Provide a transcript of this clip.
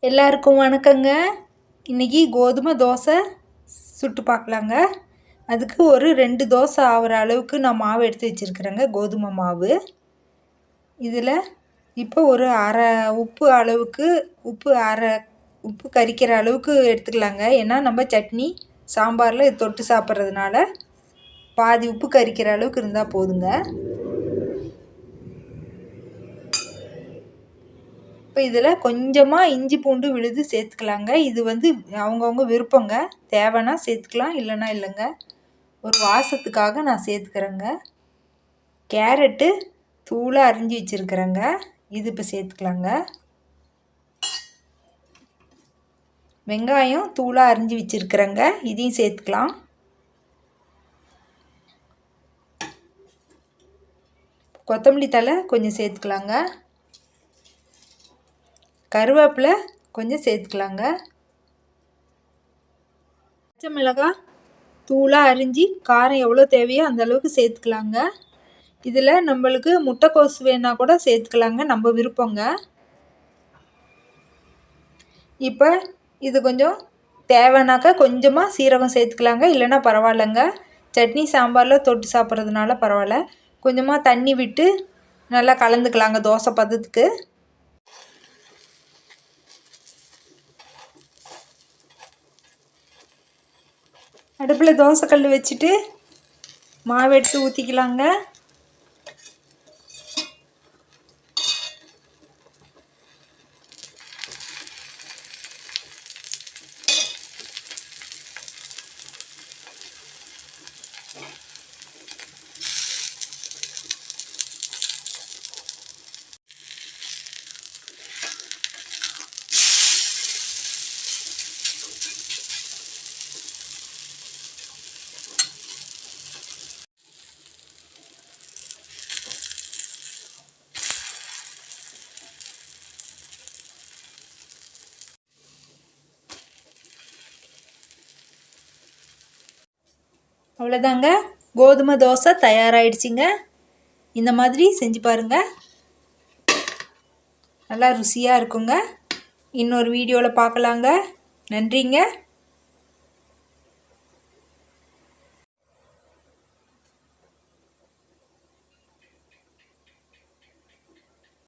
எல்லாருக்கும் வணக்கங்க. இன்றைக்கி கோதுமை தோசை சுட்டு பார்க்கலாங்க. அதுக்கு ஒரு 2 தோசை ஆகிற அளவுக்கு நான் மாவு எடுத்து வச்சுருக்குறேங்க, கோதுமை மாவு. இதில் இப்போ ஒரு அரை உப்பு அளவுக்கு உப்பு கரிக்கிற அளவுக்கு எடுத்துக்கலாங்க. ஏன்னா நம்ம சட்னி சாம்பாரில் இது தொட்டு சாப்பிட்றதுனால பாதி உப்பு கரிக்கிற அளவுக்கு இருந்தால் போதுங்க. இப்போ இதில் கொஞ்சமாக இஞ்சி பூண்டு விழுது சேர்த்துக்கலாங்க. இது அவங்கவுங்க விருப்பங்க. தேவைன்னா சேர்த்துக்கலாம், இல்லைன்னா இல்லைங்க. ஒரு வாசத்துக்காக நான் சேர்த்துக்கிறேங்க. கேரட்டு தூளாக அரிஞ்சு வச்சுருக்கிறேங்க, இது இப்போ சேர்த்துக்கலாங்க. வெங்காயம் தூளாக அரிஞ்சு வச்சுருக்கிறேங்க, இதையும் சேர்த்துக்கலாம். கொத்தமல்லி தழை கொஞ்சம் சேர்த்துக்கலாங்க. கருவேப்பிலை கொஞ்சம் சேர்த்துக்கலாங்க. பச்சை மிளகாய் தூளாக அரிஞ்சு காரம் எவ்வளோ தேவையோ அந்த அளவுக்கு சேர்த்துக்கலாங்க. இதில் நம்மளுக்கு முட்டைக்கோசு வேணால் கூட சேர்த்துக்கலாங்க, நம்ம விருப்பங்க. இப்போ இது கொஞ்சம் தேவைனாக்கா கொஞ்சமாக சீரகம் சேர்த்துக்கலாங்க, இல்லைன்னா பரவாயில்லைங்க. சட்னி சாம்பாரில் தொட்டு சாப்பிட்றதுனால பரவாயில்ல. கொஞ்சமாக தண்ணி விட்டு நல்லா கலந்துக்கலாங்க தோசை பதத்துக்கு. அடுப்பில் தோசைக்கல் வச்சுட்டு மாவு எடுத்து ஊற்றிக்கலாங்க. அவ்வளோதாங்க, கோதுமை தோசை தயாராகிடுச்சிங்க. இந்த மாதிரி செஞ்சு பாருங்கள், நல்லா ருசியாக இருக்குங்க. இன்னொரு வீடியோவில் பார்க்கலாங்க. நன்றிங்க.